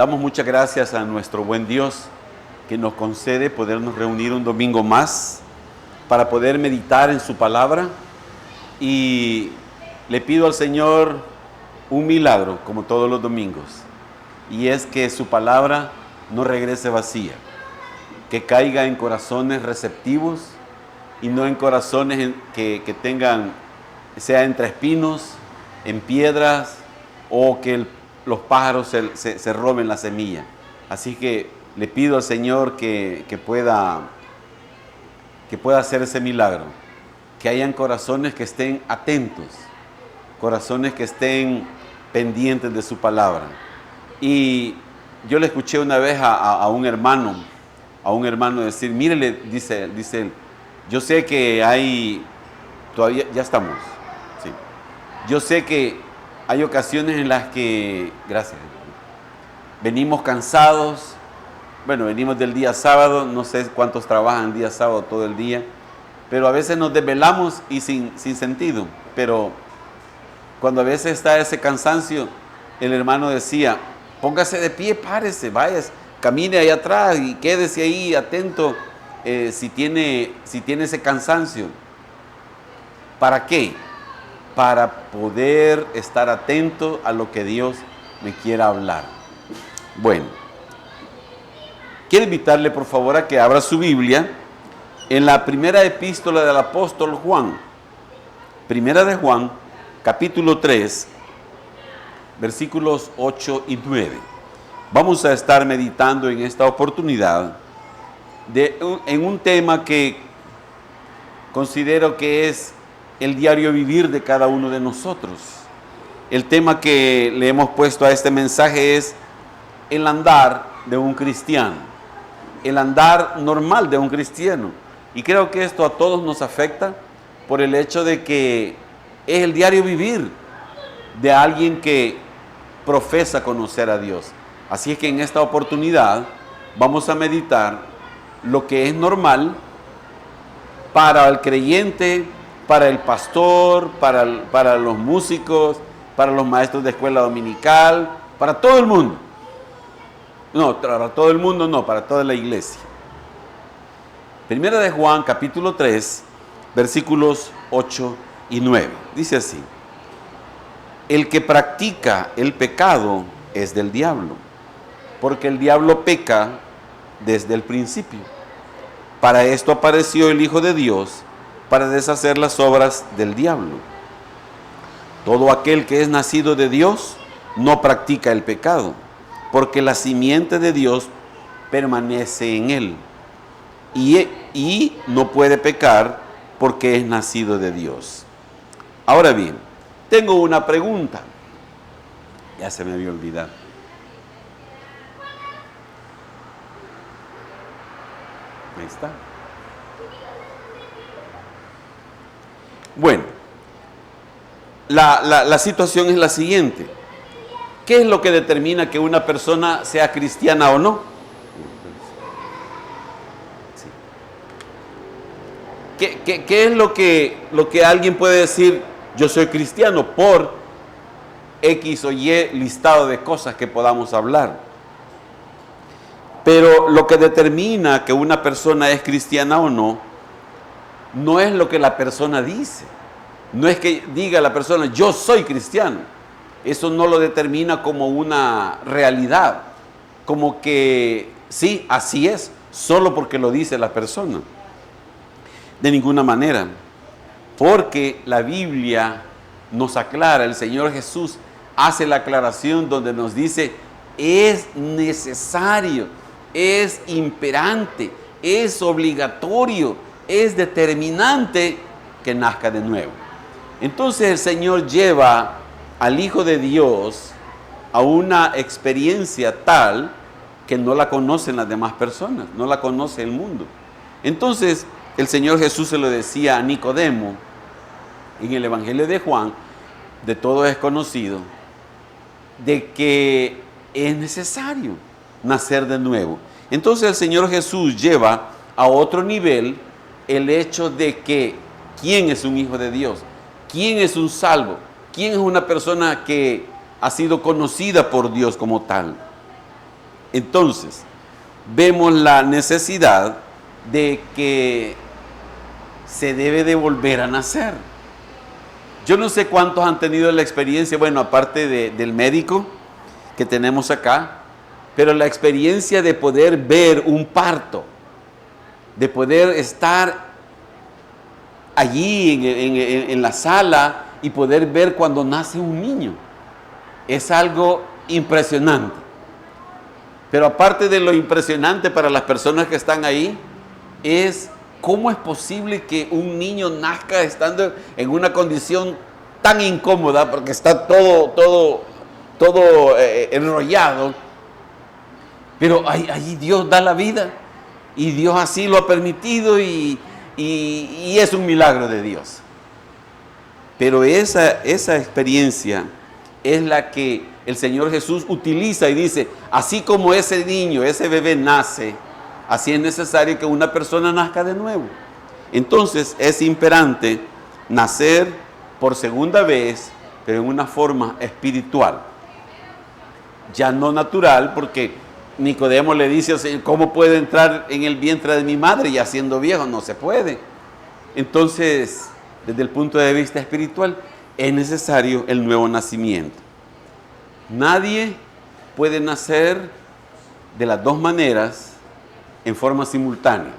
Damos muchas gracias a nuestro buen Dios que nos concede podernos reunir un domingo más para poder meditar en su palabra, y le pido al Señor un milagro como todos los domingos, y es que su palabra no regrese vacía, que caiga en corazones receptivos y no en corazones que tengan, sea entre espinos, en piedras, o que los pájaros se roben la semilla. Así que le pido al Señor que pueda hacer ese milagro, que hayan corazones que estén atentos, corazones que estén pendientes de su palabra. Y yo le escuché una vez a un hermano decir, mire, dice él, yo sé que hay, todavía, ya estamos, sí, yo sé que hay ocasiones en las que, gracias, venimos cansados. Bueno, venimos del día sábado, no sé cuántos trabajan día sábado todo el día, pero a veces nos desvelamos y sin sentido. Pero cuando a veces está ese cansancio, el hermano decía, póngase de pie, párese, vaya, camine ahí atrás y quédese ahí atento si tiene ese cansancio. ¿Para qué? Para poder estar atento a lo que Dios me quiera hablar. Bueno, quiero invitarle por favor a que abra su Biblia en la primera epístola del apóstol Juan. Primera de Juan, capítulo 3, versículos 8 y 9. Vamos a estar meditando en esta oportunidad en un tema que considero que es el diario vivir de cada uno de nosotros. El tema que le hemos puesto a este mensaje es el andar de un cristiano, el andar normal de un cristiano. Y creo que esto a todos nos afecta por el hecho de que es el diario vivir de alguien que profesa conocer a Dios. Así es que en esta oportunidad vamos a meditar lo que es normal para el creyente, para el pastor, para los músicos, para los maestros de escuela dominical, para todo el mundo. No, para todo el mundo no, para toda la iglesia. Primera de Juan, capítulo 3, versículos 8 y 9. Dice así: el que practica el pecado es del diablo, porque el diablo peca desde el principio. Para esto apareció el Hijo de Dios, para deshacer las obras del diablo. Todo aquel que es nacido de Dios no practica el pecado, porque la simiente de Dios permanece en él, y no puede pecar porque es nacido de Dios. Ahora bien, tengo una pregunta. Ya se me había olvidado. Ahí está. Bueno, la situación es la siguiente. ¿Qué es lo que determina que una persona sea cristiana o no? ¿Qué es lo que alguien puede decir, yo soy cristiano, por X o Y listado de cosas que podamos hablar? Pero lo que determina que una persona es cristiana o no es lo que la persona dice. No es que diga la persona, yo soy cristiano. Eso no lo determina como una realidad, como que sí, así es, solo porque lo dice la persona. De ninguna manera, porque la Biblia nos aclara, el Señor Jesús hace la aclaración donde nos dice, es necesario, es imperante, es obligatorio, es determinante que nazca de nuevo. Entonces el Señor lleva al Hijo de Dios a una experiencia tal que no la conocen las demás personas, no la conoce el mundo. Entonces el Señor Jesús se lo decía a Nicodemo en el Evangelio de Juan, de todo es conocido, de que es necesario nacer de nuevo. Entonces el Señor Jesús lleva a otro nivel el hecho de que quién es un hijo de Dios, quién es un salvo, quién es una persona que ha sido conocida por Dios como tal. Entonces, vemos la necesidad de que se debe de volver a nacer. Yo no sé cuántos han tenido la experiencia, bueno, aparte del médico que tenemos acá, pero la experiencia de poder ver un parto, de poder estar allí en la sala y poder ver cuando nace un niño, es algo impresionante. Pero aparte de lo impresionante para las personas que están ahí, es cómo es posible que un niño nazca estando en una condición tan incómoda, porque está todo enrollado. Pero ahí Dios da la vida y Dios así lo ha permitido y es un milagro de Dios. Pero esa experiencia es la que el Señor Jesús utiliza y dice, así como ese niño, ese bebé nace, así es necesario que una persona nazca de nuevo. Entonces es imperante nacer por segunda vez, pero en una forma espiritual. Ya no natural, porque Nicodemo le dice, ¿cómo puedo entrar en el vientre de mi madre ya siendo viejo? No se puede. Entonces, desde el punto de vista espiritual, es necesario el nuevo nacimiento. Nadie puede nacer de las dos maneras en forma simultánea.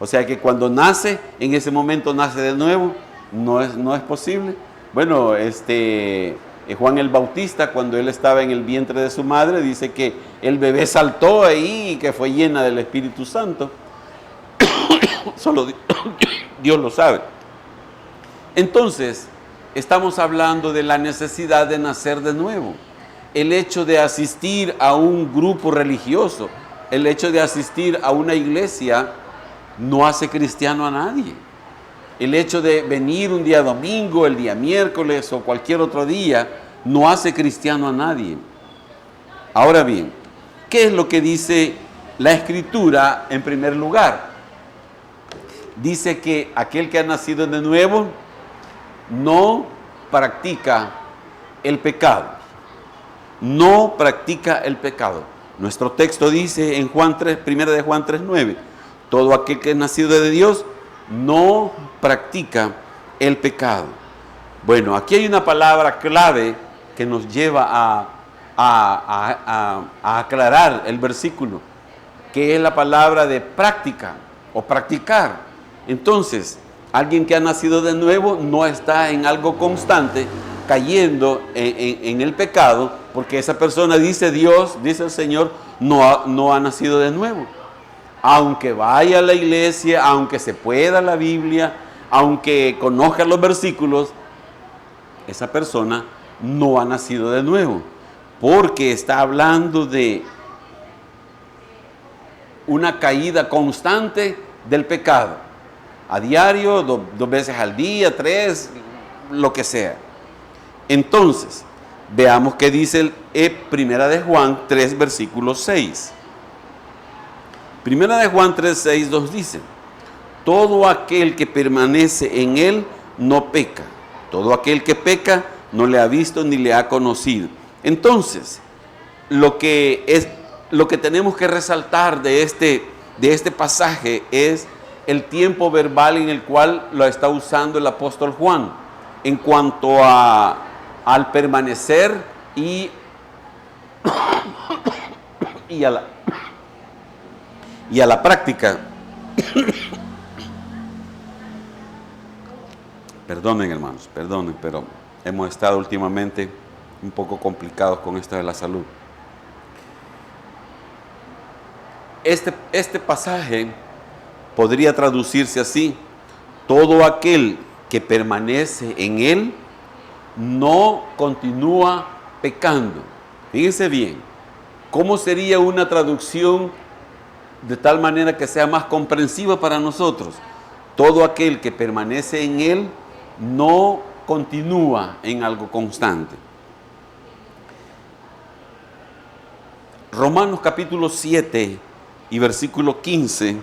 O sea que cuando nace, en ese momento nace de nuevo, no es posible. Bueno, Juan el Bautista, cuando él estaba en el vientre de su madre, dice que el bebé saltó ahí y que fue llena del Espíritu Santo. Solo Dios lo sabe. Entonces, estamos hablando de la necesidad de nacer de nuevo. El hecho de asistir a un grupo religioso, el hecho de asistir a una iglesia, no hace cristiano a nadie. El hecho de venir un día domingo, el día miércoles o cualquier otro día, no hace cristiano a nadie. Ahora bien, ¿qué es lo que dice la Escritura en primer lugar? Dice que aquel que ha nacido de nuevo no practica el pecado. No practica el pecado. Nuestro texto dice en Juan 3, primera de Juan 3:9, todo aquel que es nacido de Dios no practica el pecado. Bueno, aquí hay una palabra clave que nos lleva a aclarar el versículo, que es la palabra de práctica o practicar. Entonces, alguien que ha nacido de nuevo no está en algo constante, cayendo en el pecado, porque esa persona, dice Dios, dice el Señor, no ha nacido de nuevo. Aunque vaya a la iglesia, aunque se pueda la Biblia, aunque conozca los versículos, esa persona no ha nacido de nuevo, porque está hablando de una caída constante del pecado, a diario, dos veces al día, 3, lo que sea. Entonces, veamos qué dice Primera de Juan 3, versículo 6. Primera de Juan 3, 6 nos dice, todo aquel que permanece en él no peca. Todo aquel que peca no le ha visto ni le ha conocido. Entonces, lo que tenemos que resaltar de este pasaje es el tiempo verbal en el cual lo está usando el apóstol Juan en cuanto al permanecer y a la práctica. Perdonen, hermanos, perdonen, pero hemos estado últimamente un poco complicados con esto de la salud. Este pasaje podría traducirse así: todo aquel que permanece en él no continúa pecando. Fíjense bien, ¿cómo sería una traducción de tal manera que sea más comprensiva para nosotros? Todo aquel que permanece en él no continúa en algo constante. Romanos capítulo 7 y versículo 15.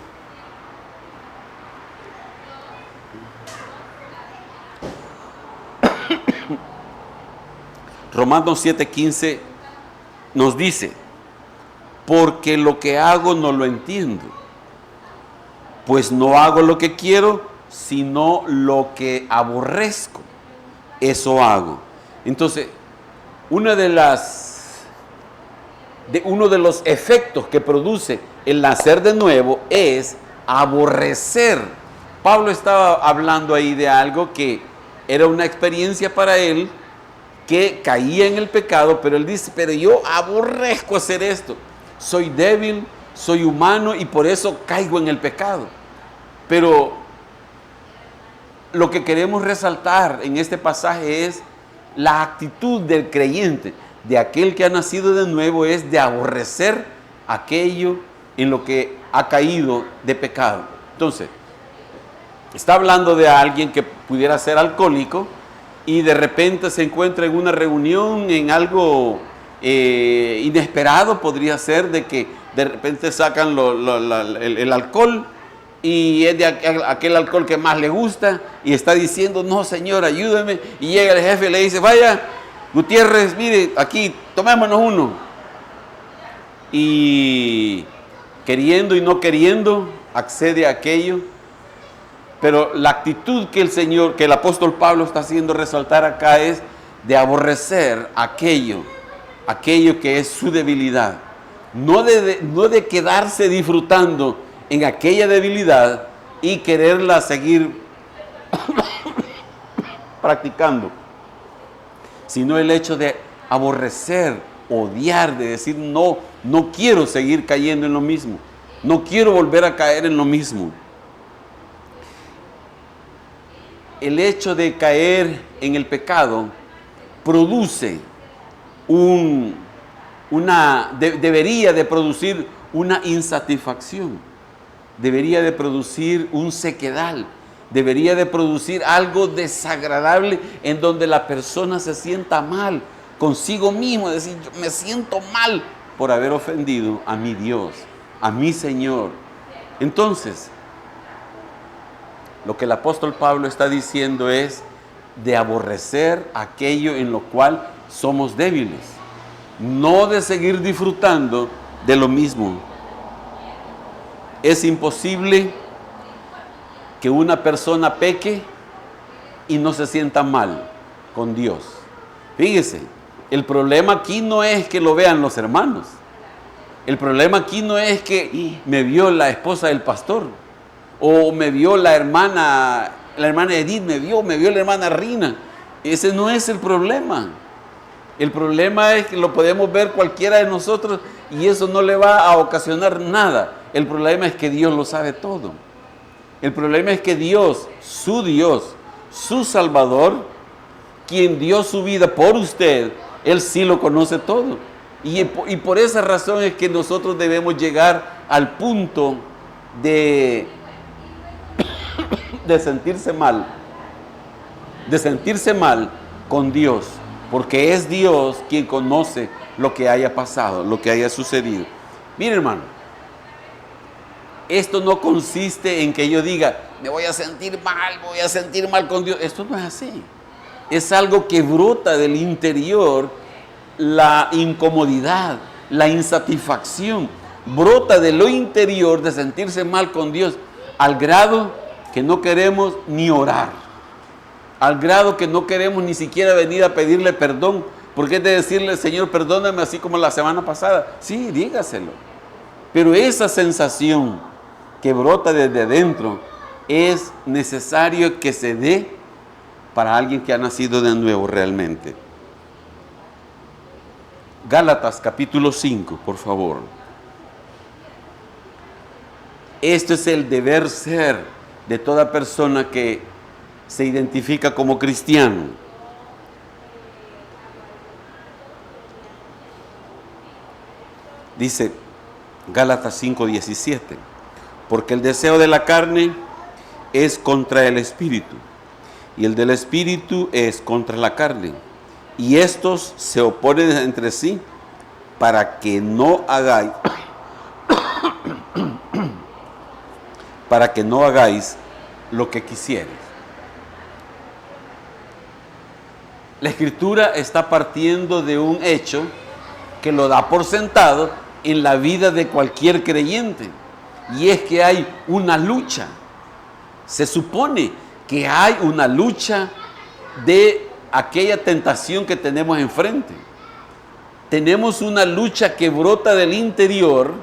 Romanos 7:15 nos dice, porque lo que hago no lo entiendo. Pues no hago lo que quiero, sino lo que aborrezco. Eso hago. Entonces, uno de los efectos que produce el nacer de nuevo es aborrecer. Pablo estaba hablando ahí de algo que era una experiencia para él, que caía en el pecado, pero él dice, pero yo aborrezco hacer esto. Soy débil, soy humano y por eso caigo en el pecado. Pero lo que queremos resaltar en este pasaje es la actitud del creyente, de aquel que ha nacido de nuevo, es de aborrecer aquello en lo que ha caído de pecado. Entonces, está hablando de alguien que pudiera ser alcohólico y de repente se encuentra en una reunión, en algo inesperado. Podría ser de que de repente sacan el alcohol y es de aquel alcohol que más le gusta y está diciendo, no señor, ayúdame, y llega el jefe y le dice, vaya Gutiérrez, mire, aquí, tomémonos uno. Y queriendo y no queriendo, accede a aquello. Pero la actitud que el apóstol Pablo está haciendo resaltar acá es de aborrecer aquello que es su debilidad. No de quedarse disfrutando en aquella debilidad y quererla seguir practicando, sino el hecho de aborrecer, odiar, de decir no quiero seguir cayendo en lo mismo, no quiero volver a caer en lo mismo. El hecho de caer en el pecado produce debería de producir una insatisfacción, debería de producir un sequedal, debería de producir algo desagradable en donde la persona se sienta mal consigo mismo, decir, yo me siento mal por haber ofendido a mi Dios, a mi Señor. Entonces, lo que el apóstol Pablo está diciendo es de aborrecer aquello en lo cual somos débiles, no de seguir disfrutando de lo mismo. Es imposible que una persona peque y no se sienta mal con Dios. Fíjese, el problema aquí no es que lo vean los hermanos. El problema aquí no es que me vio la esposa del pastor, o me vio la hermana Edith, me vio la hermana Rina. Ese no es el problema. El problema es que lo podemos ver cualquiera de nosotros y eso no le va a ocasionar nada. El problema es que Dios lo sabe todo. El problema es que Dios, su Salvador, quien dio su vida por usted, Él sí lo conoce todo. Y por esa razón es que nosotros debemos llegar al punto de sentirse mal con Dios, porque es Dios quien conoce lo que haya pasado, lo que haya sucedido. Mire, hermano, esto no consiste en que yo diga, me voy a sentir mal con Dios. Esto no es así. Es algo que brota del interior, la incomodidad, la insatisfacción, brota de lo interior de sentirse mal con Dios, al grado que no queremos ni orar, al grado que no queremos ni siquiera venir a pedirle perdón, porque es de decirle, Señor, perdóname, así como la semana pasada. Sí, dígaselo. Pero esa sensación que brota desde adentro es necesario que se dé para alguien que ha nacido de nuevo realmente. Gálatas capítulo 5, por favor. Esto es el deber ser de toda persona que se identifica como cristiano. Dice Gálatas 5:17, porque el deseo de la carne es contra el espíritu, y el del espíritu es contra la carne, y estos se oponen entre sí para que no hagáis lo que quisieres. La Escritura está partiendo de un hecho que lo da por sentado en la vida de cualquier creyente, y es que hay una lucha. Se supone que hay una lucha de aquella tentación que tenemos enfrente. Tenemos una lucha que brota del interior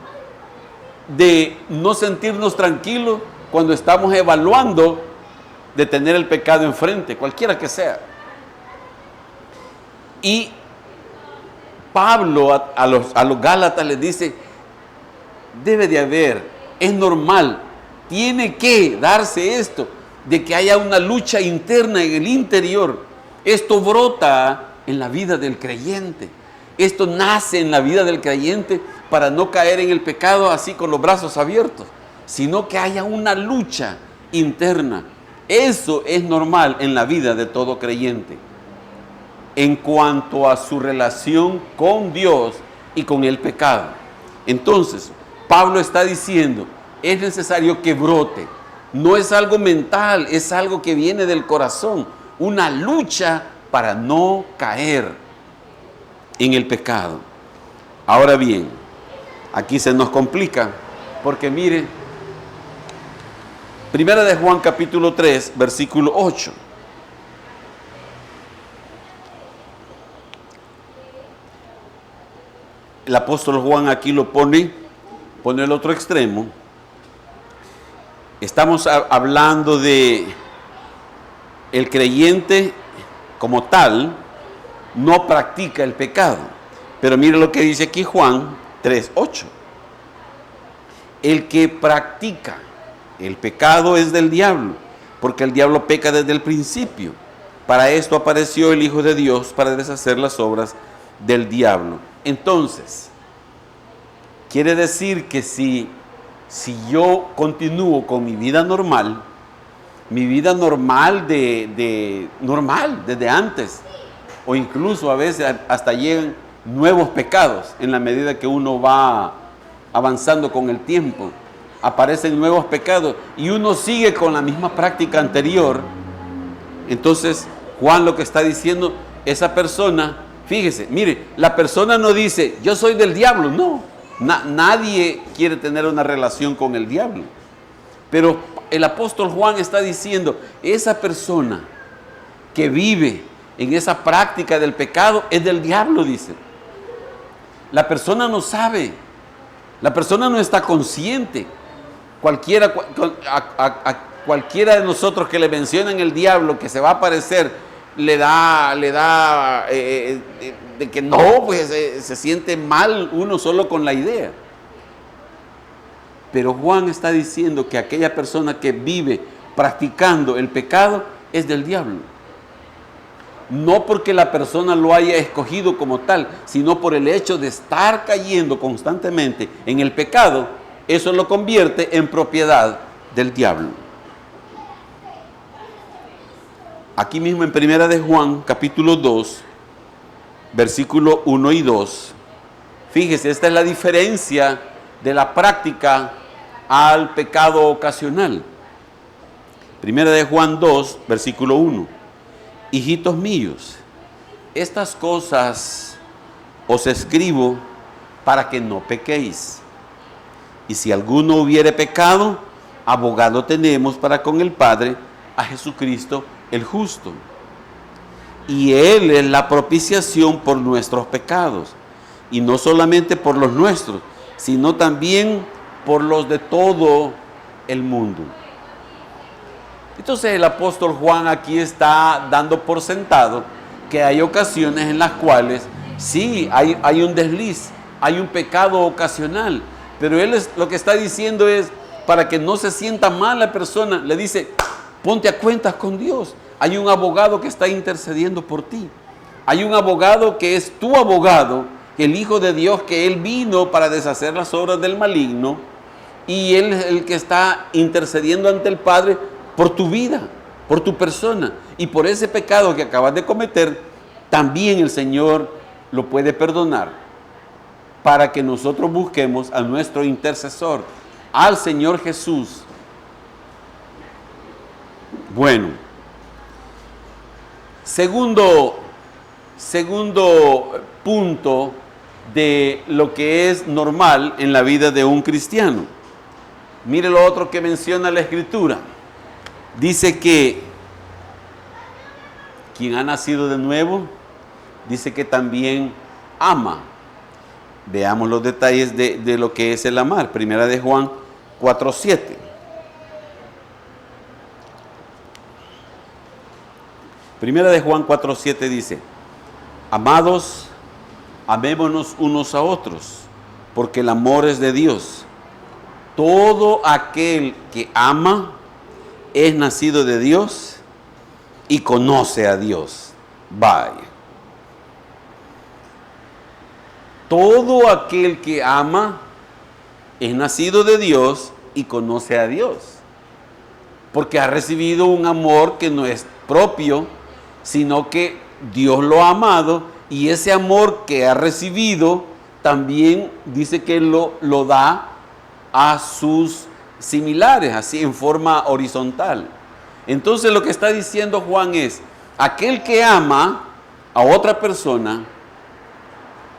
de no sentirnos tranquilos cuando estamos evaluando de tener el pecado enfrente, cualquiera que sea. Y Pablo a los Gálatas les dice, debe de haber, es normal, tiene que darse esto, de que haya una lucha interna en el interior. Esto brota en la vida del creyente. Esto nace en la vida del creyente para no caer en el pecado así con los brazos abiertos, sino que haya una lucha interna. Eso es normal en la vida de todo creyente. En cuanto a su relación con Dios y con el pecado. Entonces, Pablo está diciendo, es necesario que brote. No es algo mental, es algo que viene del corazón. Una lucha para no caer en el pecado. Ahora bien, aquí se nos complica, porque mire, Primera de Juan capítulo 3, versículo 8. El apóstol Juan aquí lo pone el otro extremo. Estamos hablando de el creyente como tal, no practica el pecado. Pero mire lo que dice aquí Juan 3:8. El que practica el pecado es del diablo, porque el diablo peca desde el principio. Para esto apareció el Hijo de Dios, para deshacer las obras del diablo. Entonces, quiere decir que si yo continúo con mi vida normal normal desde antes, o incluso a veces hasta llegan nuevos pecados en la medida que uno va avanzando con el tiempo, aparecen nuevos pecados y uno sigue con la misma práctica anterior. Entonces Juan lo que está diciendo, esa persona, fíjese, mire, la persona no dice yo soy del diablo, no, nadie quiere tener una relación con el diablo, pero el apóstol Juan está diciendo, esa persona que vive en esa práctica del pecado es del diablo, dice. La persona no sabe, la persona no está consciente. Cualquiera de nosotros que le mencionan el diablo que se va a aparecer, le da de que no, pues se siente mal uno solo con la idea. Pero Juan está diciendo que aquella persona que vive practicando el pecado es del diablo. No porque la persona lo haya escogido como tal, sino por el hecho de estar cayendo constantemente en el pecado, eso lo convierte en propiedad del diablo. Aquí mismo en Primera de Juan, capítulo 2, versículo 1 y 2, fíjese, esta es la diferencia de la práctica al pecado ocasional. Primera de Juan 2, versículo 1. Hijitos míos, estas cosas os escribo para que no pequéis. Y si alguno hubiere pecado, abogado tenemos para con el Padre, a Jesucristo el justo. Y Él es la propiciación por nuestros pecados, y no solamente por los nuestros, sino también por los de todo el mundo. Entonces el apóstol Juan aquí está dando por sentado que hay ocasiones en las cuales sí hay un desliz, hay un pecado ocasional, pero él lo que está diciendo es, para que no se sienta mal la persona, le dice, ponte a cuentas con Dios. Hay un abogado que está intercediendo por ti. Hay un abogado que es tu abogado, el Hijo de Dios, que Él vino para deshacer las obras del maligno, y Él es el que está intercediendo ante el Padre por tu vida, por tu persona, y por ese pecado que acabas de cometer, también el Señor lo puede perdonar, para que nosotros busquemos a nuestro intercesor, al Señor Jesús. Bueno, segundo punto de lo que es normal en la vida de un cristiano. Mire lo otro que menciona la Escritura. Dice que quien ha nacido de nuevo, dice que también ama. Veamos los detalles de lo que es el amar. Primera de Juan 4:7. Primera de Juan 4:7 dice: amados, amémonos unos a otros, porque el amor es de Dios. Todo aquel que ama es nacido de Dios y conoce a Dios. Vaya. Todo aquel que ama es nacido de Dios y conoce a Dios, porque ha recibido un amor que no es propio, sino que Dios lo ha amado, y ese amor que ha recibido también dice que lo da a sus similares, así en forma horizontal. Entonces lo que está diciendo Juan es, aquel que ama a otra persona,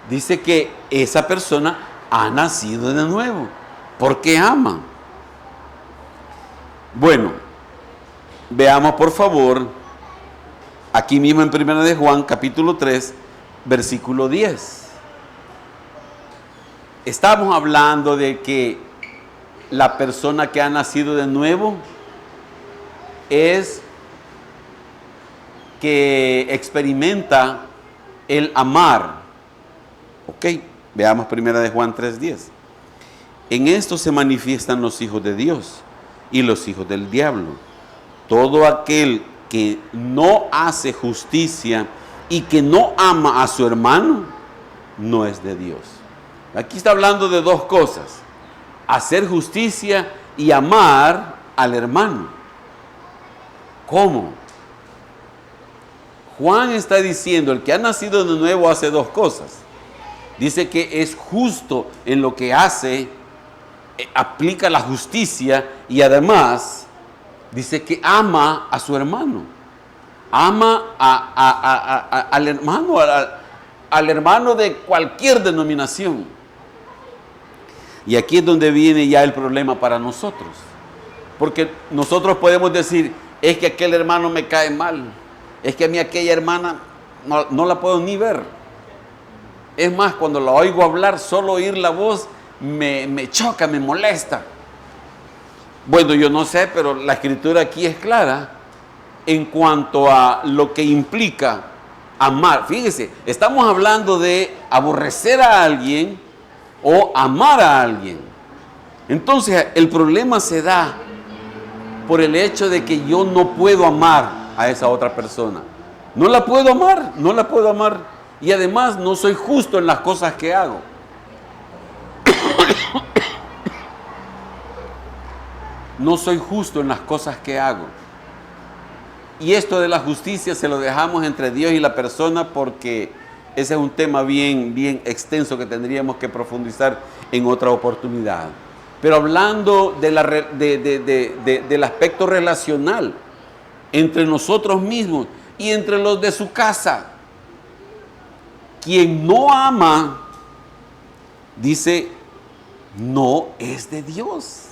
dice que esa persona ha nacido de nuevo, porque ama. Bueno, veamos por favor, aquí mismo en 1 de Juan, capítulo 3, versículo 10. Estamos hablando de que la persona que ha nacido de nuevo es que experimenta el amar. Ok, veamos 1 de Juan 3:10. En esto se manifiestan los hijos de Dios y los hijos del diablo. Todo aquel que no hace justicia y que no ama a su hermano, no es de Dios. Aquí está hablando de dos cosas: hacer justicia y amar al hermano. ¿Cómo? Juan está diciendo, el que ha nacido de nuevo hace dos cosas. Dice que es justo en lo que hace, aplica la justicia, y además dice que ama a su hermano. Ama al hermano, al hermano de cualquier denominación. Y aquí es donde viene ya el problema para nosotros. Porque nosotros podemos decir, es que aquel hermano me cae mal. Es que a mí aquella hermana no la puedo ni ver. Es más, cuando la oigo hablar, solo oír la voz me choca, me molesta. Bueno, yo no sé, pero la Escritura aquí es clara en cuanto a lo que implica amar. Fíjese, estamos hablando de aborrecer a alguien o amar a alguien. Entonces, el problema se da por el hecho de que yo no puedo amar a esa otra persona. No la puedo amar, no la puedo amar. Y además no soy justo en las cosas que hago. No soy justo en las cosas que hago. Y esto de la justicia se lo dejamos entre Dios y la persona, porque ese es un tema bien extenso que tendríamos que profundizar en otra oportunidad. Pero hablando del aspecto relacional entre nosotros mismos y entre los de su casa, quien no ama, dice, no es de Dios.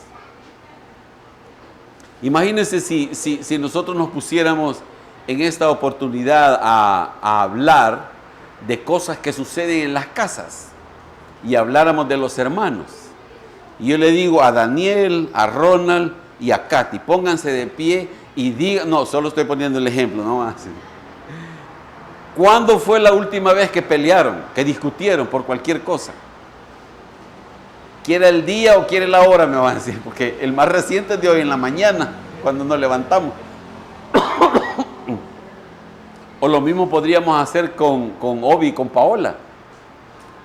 Imagínense si nosotros nos pusiéramos en esta oportunidad a hablar de cosas que suceden en las casas y habláramos de los hermanos. Y yo le digo a Daniel, a Ronald y a Katy, pónganse de pie y digan, no, solo estoy poniendo el ejemplo, no más. ¿Cuándo fue la última vez que pelearon, que discutieron por cualquier cosa? ¿Quiere el día o quiere la hora? Me van a decir, porque el más reciente es de hoy en la mañana, cuando nos levantamos. O lo mismo podríamos hacer con Obi y con Paola.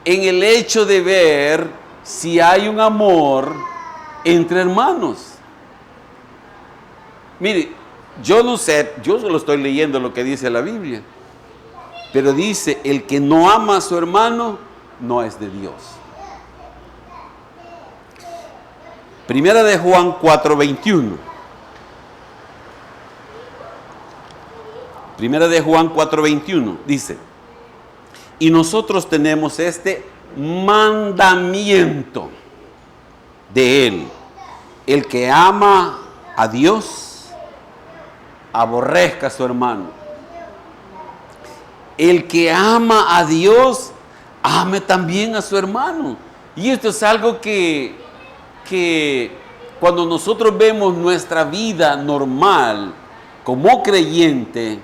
En el hecho de ver si hay un amor entre hermanos. Mire, yo no sé, yo solo estoy leyendo lo que dice la Biblia. Pero dice, el que no ama a su hermano, no es de Dios. Primera de Juan 4:21. Primera de Juan 4:21 dice, y nosotros tenemos este mandamiento de Él. El que ama a Dios, aborrezca a su hermano. El que ama a Dios, ame también a su hermano. Y esto es algo que cuando nosotros vemos nuestra vida normal como creyente,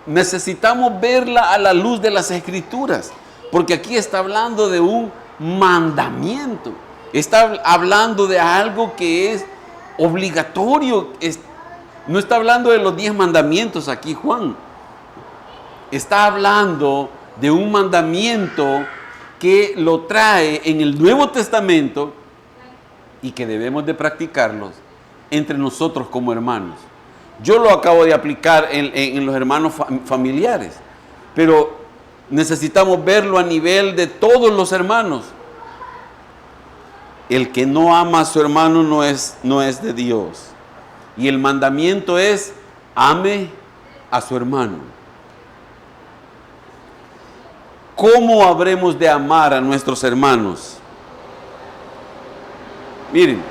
necesitamos verla a la luz de las Escrituras, porque aquí está hablando de un mandamiento, está hablando de algo que es obligatorio, no está hablando de los 10 mandamientos aquí Juan, está hablando de un mandamiento que lo trae en el Nuevo Testamento y que debemos de practicarlos entre nosotros como hermanos. Yo lo acabo de aplicar en los hermanos familiares, pero necesitamos verlo a nivel de todos los hermanos. El que no ama a su hermano no es de Dios. Y el mandamiento es: ame a su hermano. ¿Cómo habremos de amar a nuestros hermanos? Miren,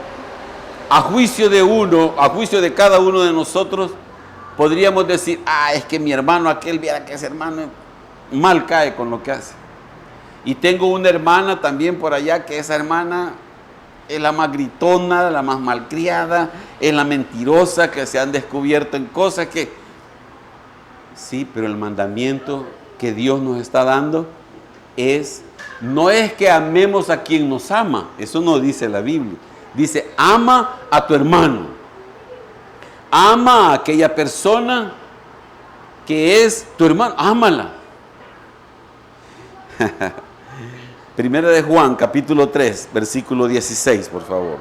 a juicio de cada uno de nosotros, podríamos decir: es que mi hermano aquel, viera que ese hermano mal cae con lo que hace. Y tengo una hermana también por allá, que esa hermana es la más gritona, la más malcriada, es la mentirosa, que se han descubierto en cosas que... Sí, pero el mandamiento que Dios nos está dando no es que amemos a quien nos ama, eso no dice la Biblia. Dice: ama a tu hermano, ama a aquella persona que es tu hermano, ámala. Primera de Juan, capítulo 3, versículo 16, por favor.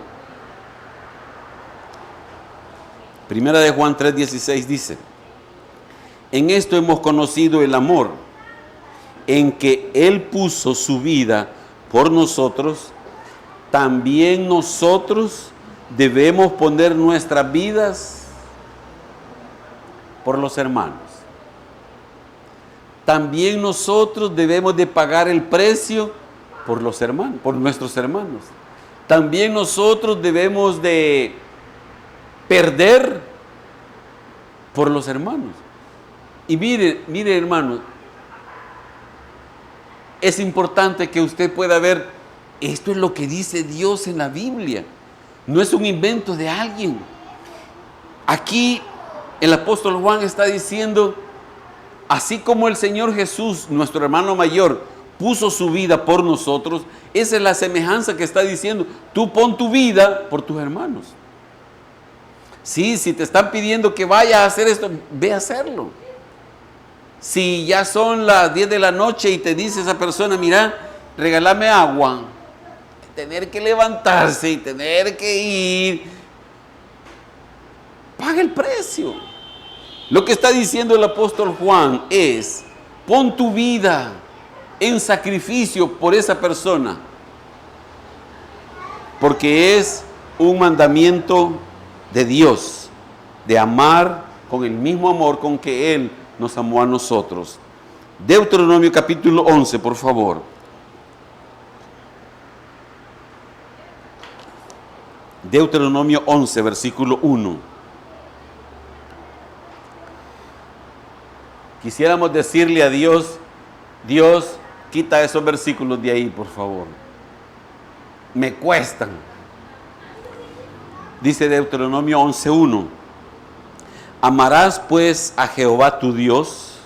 Primera de Juan 3, 16 dice: en esto hemos conocido el amor, en que Él puso su vida por nosotros. También nosotros debemos poner nuestras vidas por los hermanos. También nosotros debemos de pagar el precio por los hermanos, por nuestros hermanos. También nosotros debemos de perder por los hermanos. Y mire hermanos, es importante que usted pueda ver, esto es lo que dice Dios en la Biblia. No es un invento de alguien. Aquí el apóstol Juan está diciendo: así como el Señor Jesús, nuestro hermano mayor, puso su vida por nosotros, esa es la semejanza que está diciendo. Tú pon tu vida por tus hermanos. Sí, si te están pidiendo que vayas a hacer esto, ve a hacerlo. Si ya son las 10 de la noche y te dice esa persona: mira, regálame agua, tener que levantarse y tener que ir, paga el precio. Lo que está diciendo el apóstol Juan es: pon tu vida en sacrificio por esa persona, porque es un mandamiento de Dios, de amar con el mismo amor con que Él nos amó a nosotros. Deuteronomio capítulo 11, por favor. Deuteronomio 11, versículo 1. Quisiéramos decirle a Dios: Dios, quita esos versículos de ahí, por favor. Me cuestan. Dice Deuteronomio 11:1: amarás pues a Jehová tu Dios.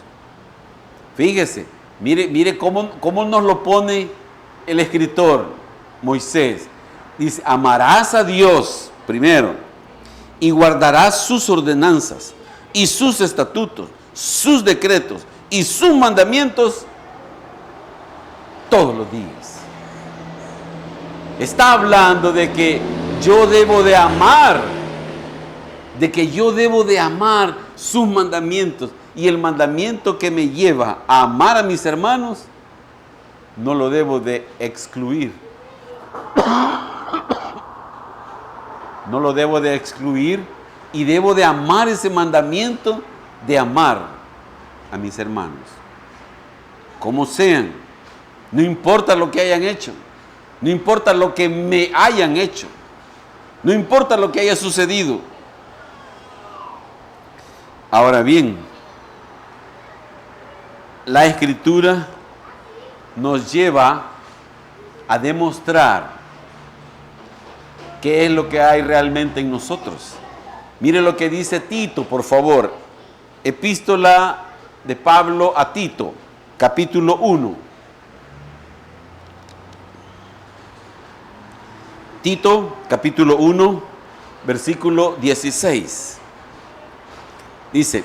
Fíjese, mire cómo nos lo pone el escritor Moisés. Dice: amarás a Dios primero, y guardarás sus ordenanzas y sus estatutos, sus decretos y sus mandamientos todos los días. Está hablando de que yo debo de amar, sus mandamientos, y el mandamiento que me lleva a amar a mis hermanos no lo debo de excluir. No lo debo de excluir, y debo de amar ese mandamiento de amar a mis hermanos, como sean. No importa lo que hayan hecho. No importa lo que me hayan hecho. No importa lo que haya sucedido. Ahora bien, la Escritura nos lleva a demostrar qué es lo que hay realmente en nosotros. Mire lo que dice Tito, por favor. Epístola de Pablo a Tito, capítulo 1. Tito, capítulo 1, versículo 16. Dice,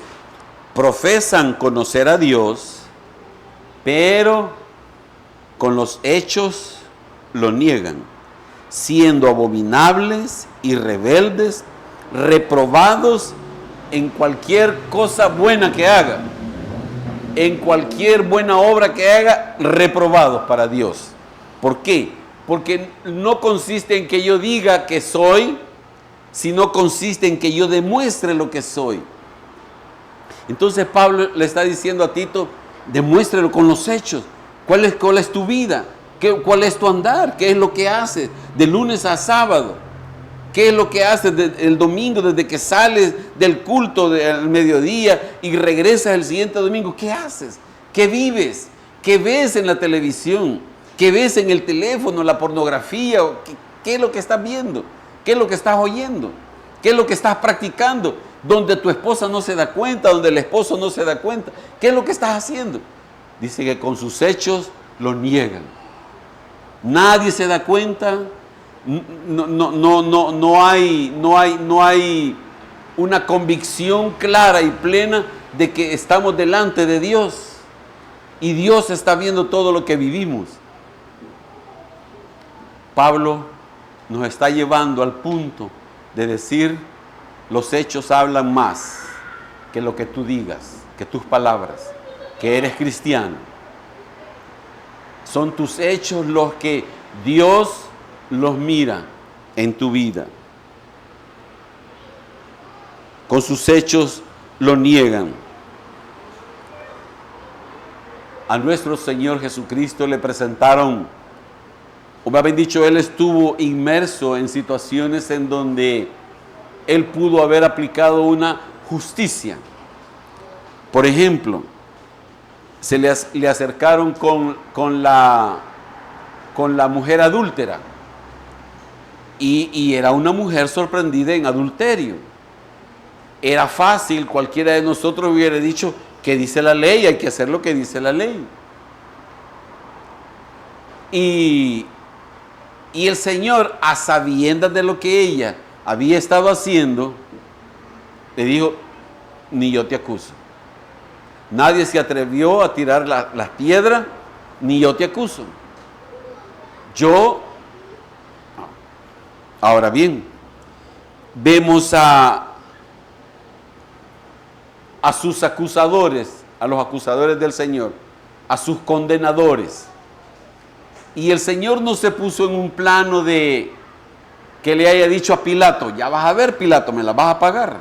profesan conocer a Dios, pero con los hechos lo niegan, siendo abominables y rebeldes, reprobados en cualquier cosa buena que haga, en cualquier buena obra que haga, reprobados para Dios. ¿Por qué? Porque no consiste en que yo diga que soy, sino consiste en que yo demuestre lo que soy. Entonces Pablo le está diciendo a Tito, demuéstrelo con los hechos. ¿Cuál es tu vida? ¿Cuál es tu andar? ¿Qué es lo que haces de lunes a sábado? ¿Qué es lo que haces el domingo desde que sales del culto del mediodía y regresas el siguiente domingo? ¿Qué haces? ¿Qué vives? ¿Qué ves en la televisión? ¿Qué ves en el teléfono, la pornografía? ¿Qué es lo que estás viendo? ¿Qué es lo que estás oyendo? ¿Qué es lo que estás practicando? Donde tu esposa no se da cuenta, donde el esposo no se da cuenta. ¿Qué es lo que estás haciendo? Dice que con sus hechos lo niegan. Nadie se da cuenta. No hay una convicción clara y plena de que estamos delante de Dios. Y Dios está viendo todo lo que vivimos. Pablo nos está llevando al punto de decir, los hechos hablan más que lo que tú digas, que tus palabras, que eres cristiano. Son tus hechos los que Dios los mira en tu vida. Con sus hechos lo niegan. A nuestro Señor Jesucristo le presentaron, o me habían dicho, Él estuvo inmerso en situaciones en donde Él pudo haber aplicado una justicia. Por ejemplo, se le acercaron con la mujer adúltera y era una mujer sorprendida en adulterio. Era fácil, cualquiera de nosotros hubiera dicho, ¿qué dice la ley? Hay que hacer lo que dice la ley. Y el Señor, a sabiendas de lo que ella había estado haciendo, le dijo, ni yo te acuso. Nadie se atrevió a tirar las piedras, ni yo te acuso. Ahora bien, vemos a sus acusadores, a los acusadores del Señor, a sus condenadores. Y el Señor no se puso en un plano de que le haya dicho a Pilato, ya vas a ver, Pilato, me la vas a pagar.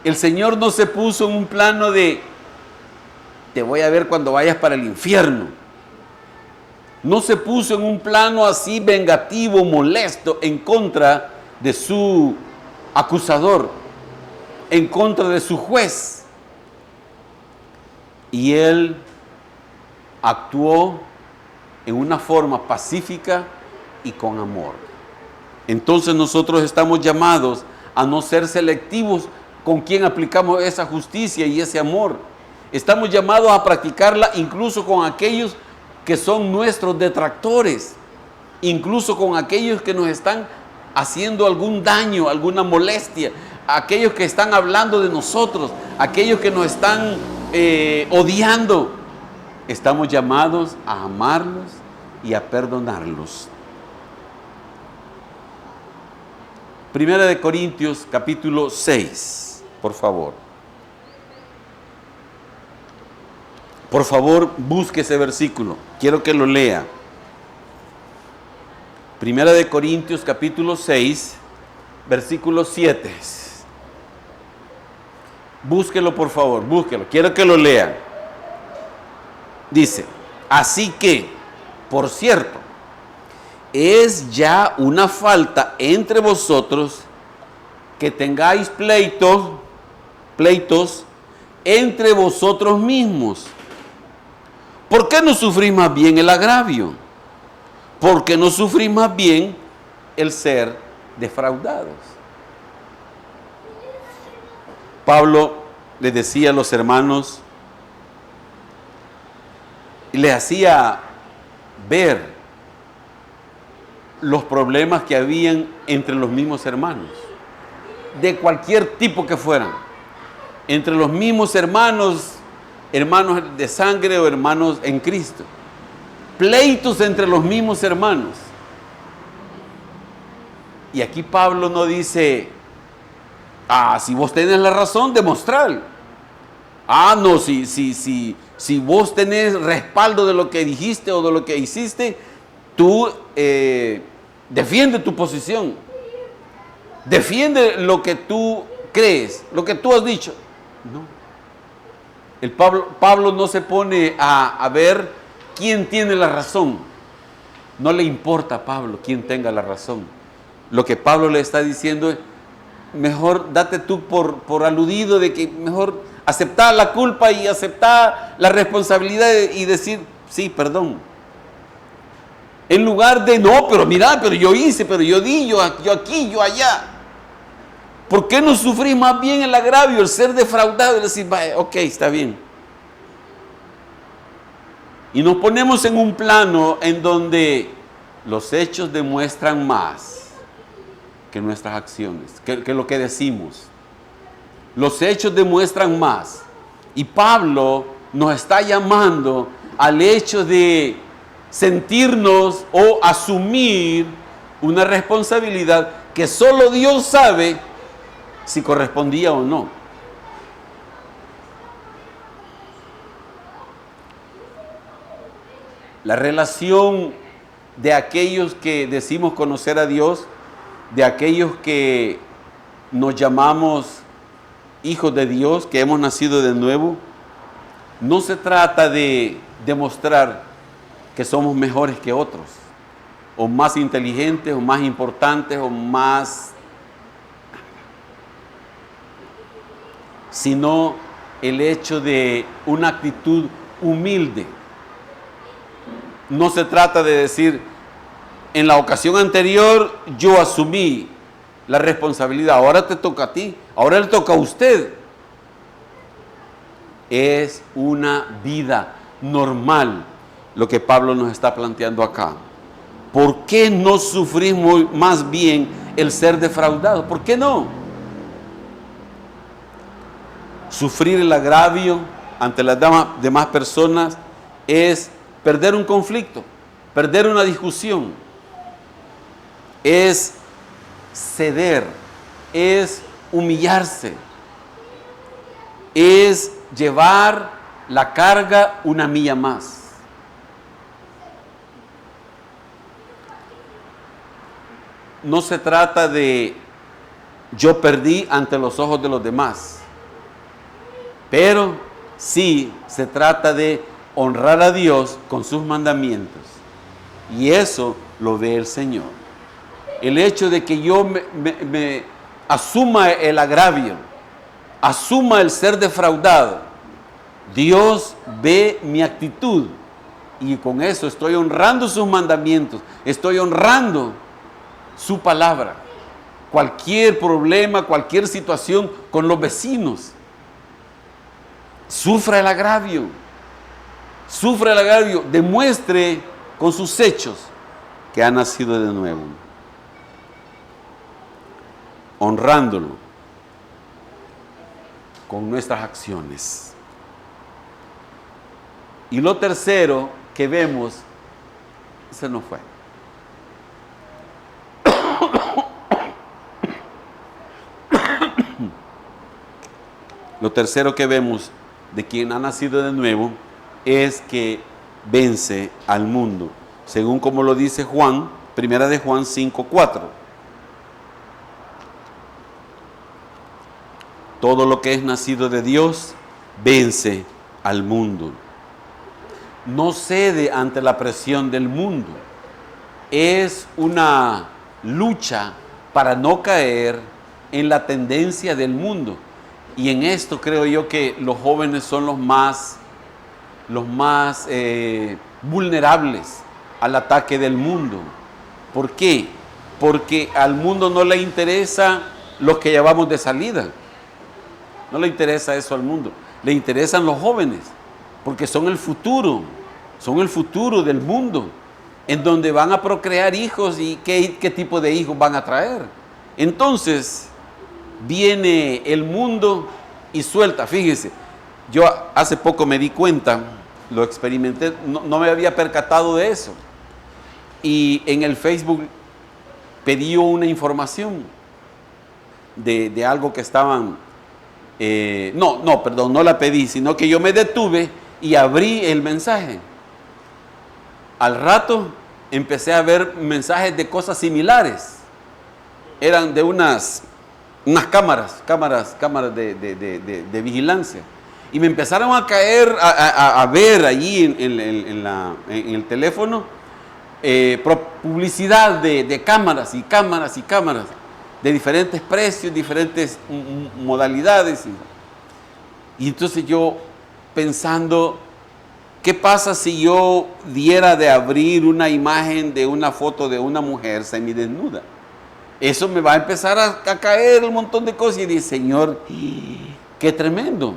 El Señor no se puso en un plano de, te voy a ver cuando vayas para el infierno. No se puso en un plano así vengativo, molesto, en contra de su acusador, en contra de su juez. Y Él actuó en una forma pacífica y con amor. Entonces nosotros estamos llamados a no ser selectivos con quien aplicamos esa justicia y ese amor. Estamos llamados a practicarla incluso con aquellos que son nuestros detractores, incluso con aquellos que nos están haciendo algún daño, alguna molestia, aquellos que están hablando de nosotros, aquellos que nos están odiando. Estamos llamados a amarlos y a perdonarlos. Primera de Corintios, capítulo 6. Por favor. Por favor, busque ese versículo. Quiero que lo lea. Primera de Corintios, capítulo 6, versículo 7. Búsquelo, por favor, búsquelo. Quiero que lo lea. Dice, así que, por cierto, es ya una falta entre vosotros que tengáis pleitos entre vosotros mismos. ¿Por qué no sufrís más bien el agravio? ¿Por qué no sufrís más bien el ser defraudados? Pablo les decía a los hermanos y les hacía ver los problemas que habían entre los mismos hermanos, de cualquier tipo que fueran, entre los mismos hermanos, hermanos de sangre o hermanos en Cristo, pleitos entre los mismos hermanos. Y aquí Pablo no dice, si vos tenés la razón, demostralo. No, si vos tenés respaldo de lo que dijiste o de lo que hiciste, tú defiende tu posición, defiende lo que tú crees, lo que tú has dicho. No. Pablo no se pone a ver quién tiene la razón. No le importa a Pablo quién tenga la razón. Lo que Pablo le está diciendo es, mejor date tú por aludido de que mejor aceptar la culpa y aceptar la responsabilidad y decir, sí, perdón. En lugar de, no, pero mira, pero yo hice, pero yo di, yo aquí, yo allá. ¿Por qué no sufrís más bien el agravio, el ser defraudado y decir, ok, está bien? Y nos ponemos en un plano en donde los hechos demuestran más que nuestras acciones, que lo que decimos. Los hechos demuestran más. Y Pablo nos está llamando al hecho de sentirnos o asumir una responsabilidad que solo Dios sabe si correspondía o no. La relación de aquellos que decimos conocer a Dios, de aquellos que nos llamamos hijos de Dios, que hemos nacido de nuevo, no se trata de demostrar que somos mejores que otros, o más inteligentes, o más importantes, o más, sino el hecho de una actitud humilde. No se trata de decir, en la ocasión anterior yo asumí la responsabilidad, ahora te toca a ti, ahora le toca a usted. Es una vida normal lo que Pablo nos está planteando acá. ¿Por qué no sufrimos más bien el ser defraudado? ¿Por qué no? Sufrir el agravio ante las demás personas es perder un conflicto, perder una discusión, es ceder, es humillarse, es llevar la carga una milla más. No se trata de yo perdí ante los ojos de los demás, pero sí se trata de honrar a Dios con sus mandamientos, y eso lo ve el Señor. El hecho de que yo me asuma el agravio, asuma el ser defraudado, Dios ve mi actitud y con eso estoy honrando sus mandamientos, estoy honrando su palabra. Cualquier problema, cualquier situación con los vecinos, sufra el agravio, demuestre con sus hechos que ha nacido de nuevo, honrándolo con nuestras acciones. Y lo tercero que vemos, se nos fue. Lo tercero que vemos de quien ha nacido de nuevo es que vence al mundo, según como lo dice Juan, primera de Juan 5:4. Todo lo que es nacido de Dios vence al mundo. no cede ante la presión del mundo. Es una lucha para no caer en la tendencia del mundo. Y en esto creo yo que los jóvenes son los más vulnerables al ataque del mundo. ¿Por qué? Porque al mundo no le interesa los que llevamos de salida. No le interesa eso al mundo. Le interesan los jóvenes, porque son el futuro del mundo, en donde van a procrear hijos y qué tipo de hijos van a traer. Entonces, viene el mundo y suelta. Fíjese, yo hace poco me di cuenta, lo experimenté, no me había percatado de eso. Y en el Facebook pedí una información de algo que estaban... no la pedí, sino que yo me detuve y abrí el mensaje. Al rato empecé a ver mensajes de cosas similares. Eran de unas cámaras de vigilancia. Y me empezaron a caer, a ver allí en el teléfono publicidad de cámaras y cámaras y cámaras, de diferentes precios, diferentes modalidades. Y entonces yo pensando, ¿qué pasa si yo diera de abrir una imagen de una foto de una mujer semidesnuda? Eso me va a empezar a caer un montón de cosas. Y dije, Señor, qué tremendo.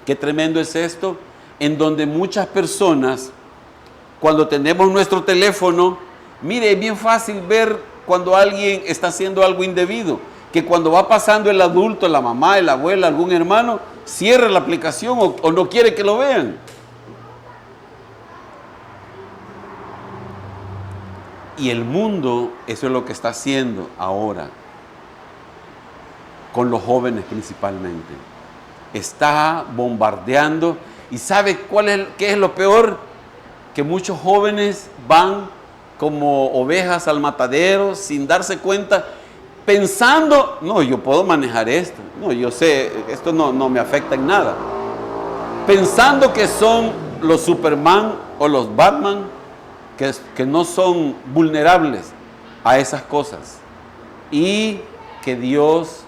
Qué tremendo es esto, en donde muchas personas, cuando tenemos nuestro teléfono, mire, es bien fácil ver cuando alguien está haciendo algo indebido, que cuando va pasando el adulto, la mamá, el abuelo, algún hermano, cierra la aplicación o no quiere que lo vean. Y el mundo, eso es lo que está haciendo ahora, con los jóvenes principalmente. Está bombardeando. ¿Y sabe qué es lo peor? Que muchos jóvenes van como ovejas al matadero sin darse cuenta, pensando, no, yo puedo manejar esto, no, yo sé, esto no me afecta en nada. Pensando que son los Superman o los Batman, que no son vulnerables a esas cosas. Y que Dios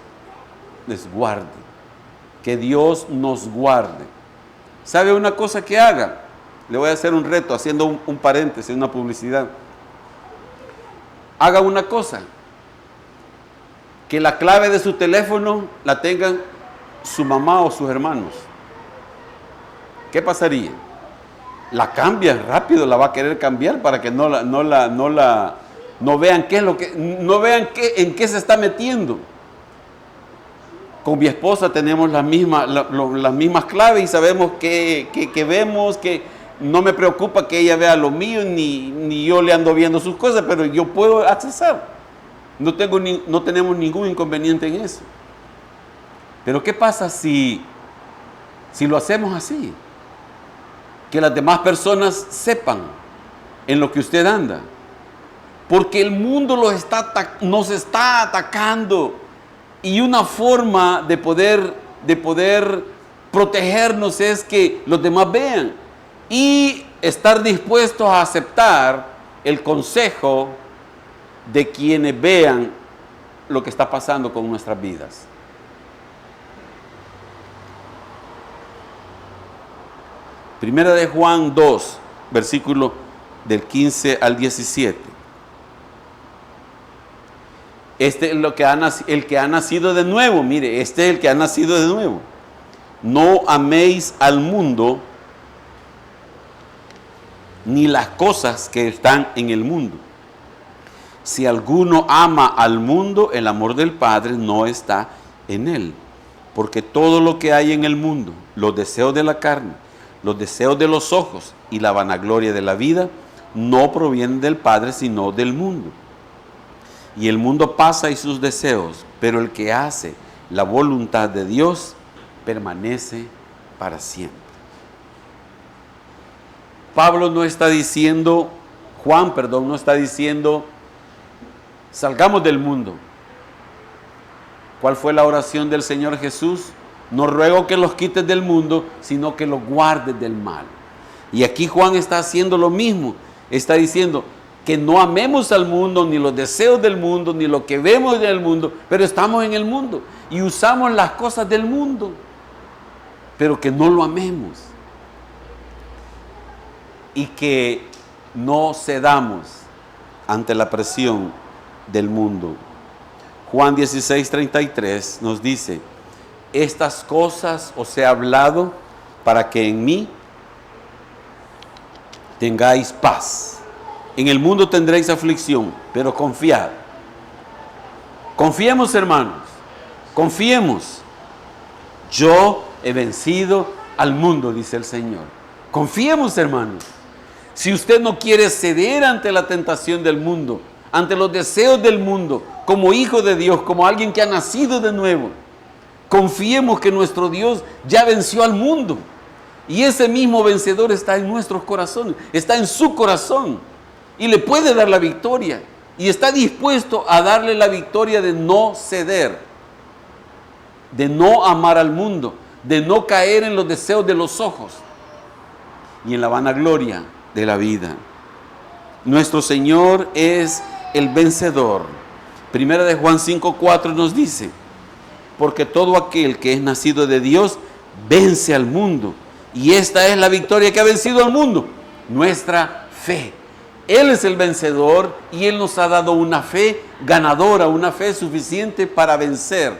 les guarde, que Dios nos guarde. ¿Sabe una cosa que haga? Le voy a hacer un reto, haciendo un paréntesis, una publicidad. Haga una cosa, que la clave de su teléfono la tengan su mamá o sus hermanos. ¿Qué pasaría? La cambia rápido, la va a querer cambiar para que no vean en qué se está metiendo. Con mi esposa tenemos las mismas claves y sabemos que vemos, que no me preocupa que ella vea lo mío, ni yo le ando viendo sus cosas, pero yo puedo accesar. No tenemos ningún inconveniente en eso. Pero ¿qué pasa si lo hacemos así? Que las demás personas sepan en lo que usted anda. Porque el mundo nos está atacando. Y una forma de poder protegernos es que los demás vean. Y estar dispuestos a aceptar el consejo de quienes vean lo que está pasando con nuestras vidas. Primera de Juan 2, versículo del 15 al 17. Este es el que ha nacido de nuevo. Mire, este es el que ha nacido de nuevo. No améis al mundo ni las cosas que están en el mundo. Si alguno ama al mundo, el amor del Padre no está en él. Porque todo lo que hay en el mundo, los deseos de la carne, los deseos de los ojos y la vanagloria de la vida, no provienen del Padre, sino del mundo. Y el mundo pasa y sus deseos, pero el que hace la voluntad de Dios permanece para siempre. Juan no está diciendo, salgamos del mundo. ¿Cuál fue la oración del Señor Jesús? No ruego que los quites del mundo, sino que los guardes del mal. Y aquí Juan está haciendo lo mismo. Está diciendo que no amemos al mundo, ni los deseos del mundo, ni lo que vemos en el mundo, pero estamos en el mundo y usamos las cosas del mundo, pero que no lo amemos. Y que no cedamos ante la presión del mundo. Juan 16:33 nos dice: estas cosas os he hablado para que en mí tengáis paz. En el mundo tendréis aflicción, pero confiad. Confiemos, hermanos, confiemos. Yo he vencido al mundo, dice el Señor. Confiemos, hermanos. Si usted no quiere ceder ante la tentación del mundo, ante los deseos del mundo, como hijo de Dios, como alguien que ha nacido de nuevo, confiemos que nuestro Dios ya venció al mundo. Y ese mismo vencedor está en nuestros corazones, está en su corazón y le puede dar la victoria. Y está dispuesto a darle la victoria de no ceder, de no amar al mundo, de no caer en los deseos de los ojos y en la vanagloria de la vida. Nuestro Señor es el vencedor. Primera de Juan 5:4 nos dice: porque todo aquel que es nacido de Dios vence al mundo. Y esta es la victoria que ha vencido al mundo: nuestra fe. Él es el vencedor y Él nos ha dado una fe ganadora, una fe suficiente para vencer.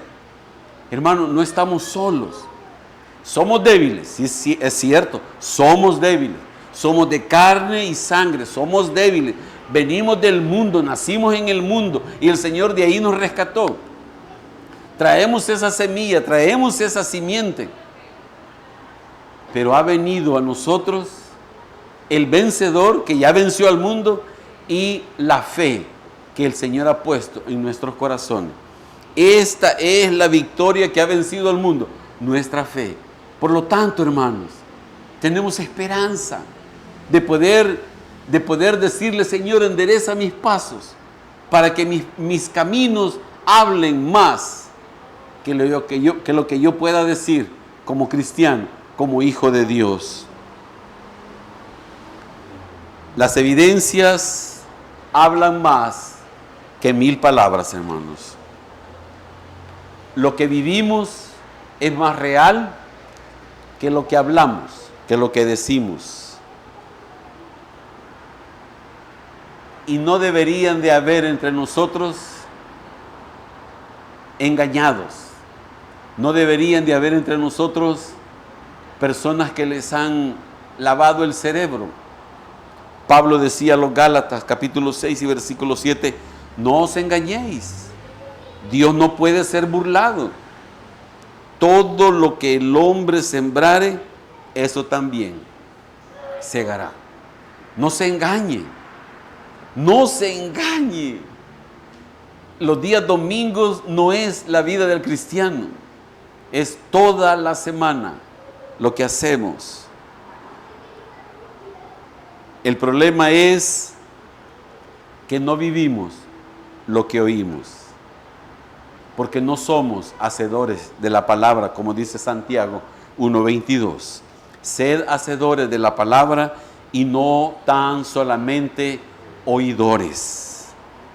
Hermano, no estamos solos. Somos débiles, sí, es cierto, somos débiles. Somos de carne y sangre, somos débiles. Venimos del mundo, nacimos en el mundo y el Señor de ahí nos rescató. Traemos esa semilla, traemos esa simiente. Pero ha venido a nosotros el vencedor que ya venció al mundo y la fe que el Señor ha puesto en nuestros corazones. Esta es la victoria que ha vencido al mundo, nuestra fe. Por lo tanto, hermanos, tenemos esperanza de poder decirle: Señor, endereza mis pasos para que mis caminos hablen más que lo que yo pueda decir como cristiano, como hijo de Dios. Las evidencias hablan más que 1000 palabras, hermanos. Lo que vivimos es más real que lo que hablamos, que lo que decimos. Y no deberían de haber entre nosotros engañados. No deberían de haber entre nosotros personas que les han lavado el cerebro. Pablo decía a los Gálatas, capítulo 6 y versículo 7, no os engañéis. Dios no puede ser burlado. Todo lo que el hombre sembrare, eso también segará. No se engañe. No se engañe. Los días domingos no es la vida del cristiano. Es toda la semana lo que hacemos. El problema es que no vivimos lo que oímos, porque no somos hacedores de la palabra, como dice Santiago 1:22. Sed hacedores de la palabra y no tan solamente oidores.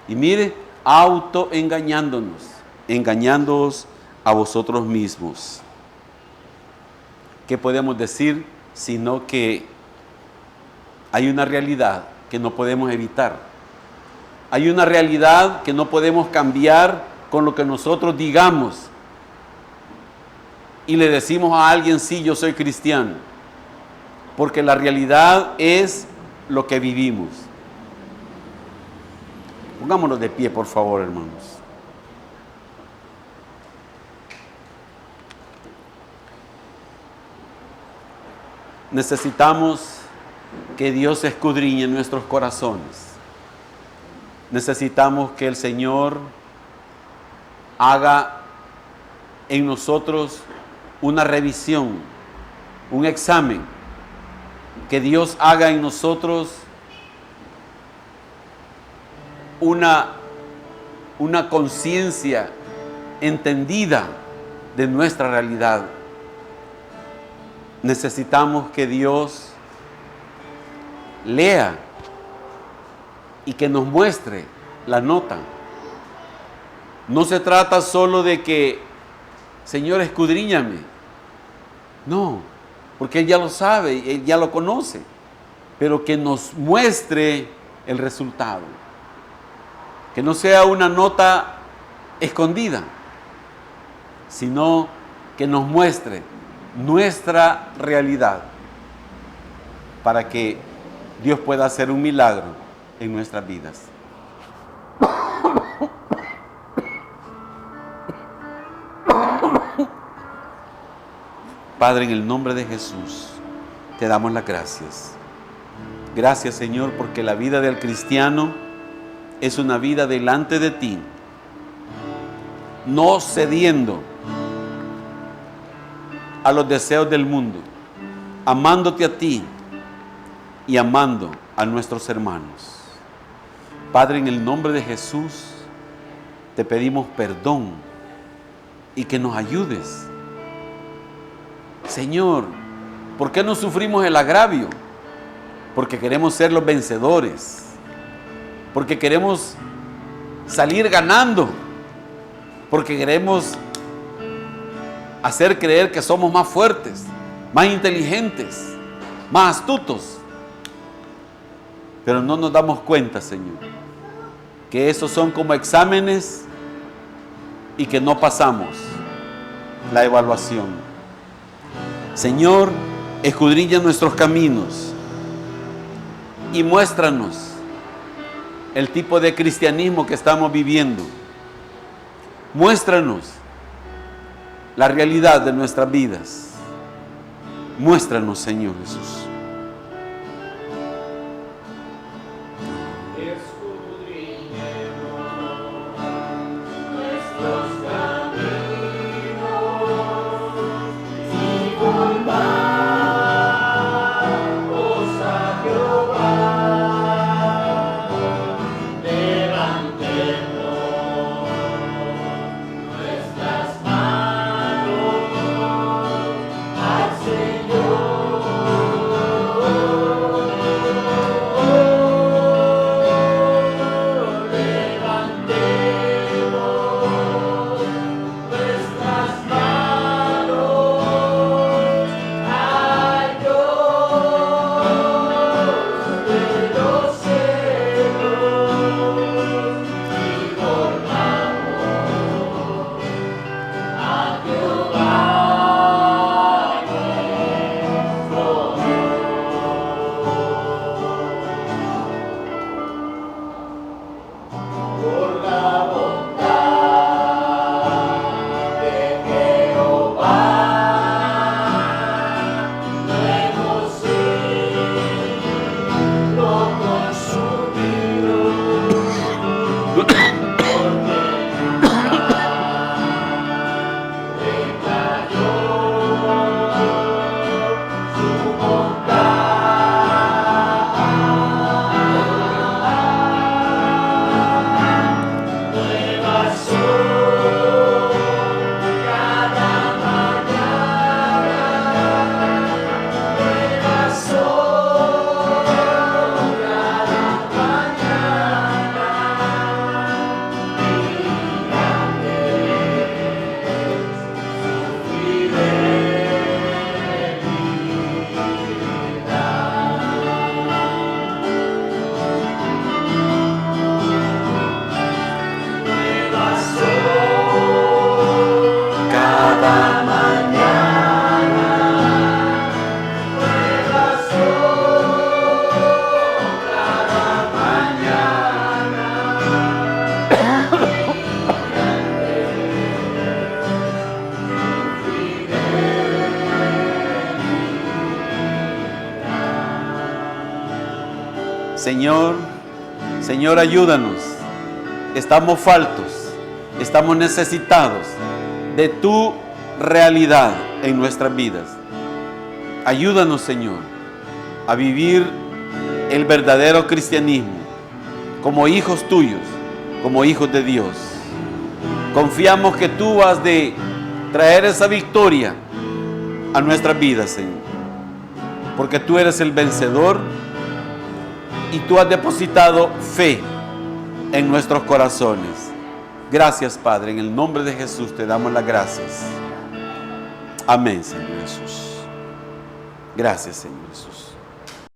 Y mire, autoengañándonos, engañándoos a vosotros mismos. ¿Qué podemos decir? Sino que hay una realidad que no podemos evitar. Hay una realidad que no podemos cambiar con lo que nosotros digamos. Y le decimos a alguien: sí, yo soy cristiano. Porque la realidad es lo que vivimos. Pongámonos de pie, por favor, hermanos. Necesitamos que Dios escudriñe nuestros corazones. Necesitamos que el Señor haga en nosotros una revisión, un examen. Que Dios haga en nosotros una conciencia entendida de nuestra realidad necesitamos que Dios lea y que nos muestre la nota. No se trata solo de que, Señor, escudriñame. No, porque Él ya lo sabe, Él ya lo conoce, pero que nos muestre el resultado. Que no sea una nota escondida, sino que nos muestre nuestra realidad para que Dios pueda hacer un milagro en nuestras vidas. Padre, en el nombre de Jesús, te damos las gracias. Gracias, Señor, porque la vida del cristiano es una vida delante de ti, no cediendo a los deseos del mundo, amándote a ti y amando a nuestros hermanos. Padre, en el nombre de Jesús, te pedimos perdón y que nos ayudes. Señor, ¿por qué no sufrimos el agravio? Porque queremos ser los vencedores, porque queremos salir ganando, porque queremos hacer creer que somos más fuertes, más inteligentes, más astutos. Pero no nos damos cuenta, Señor, que esos son como exámenes y que no pasamos la evaluación. Señor, escudriña nuestros caminos y muéstranos el tipo de cristianismo que estamos viviendo. Muéstranos la realidad de nuestras vidas. Muéstranos, Señor Jesús. Señor, ayúdanos. Estamos faltos, estamos necesitados de tu realidad en nuestras vidas. Ayúdanos, Señor, a vivir el verdadero cristianismo como hijos tuyos, como hijos de Dios. Confiamos que tú has de traer esa victoria a nuestras vidas, Señor. porque tú eres el vencedor y tú has depositado fe en nuestros corazones. Gracias, Padre, en el nombre de Jesús te damos las gracias. Amén, Señor Jesús. Gracias, Señor Jesús.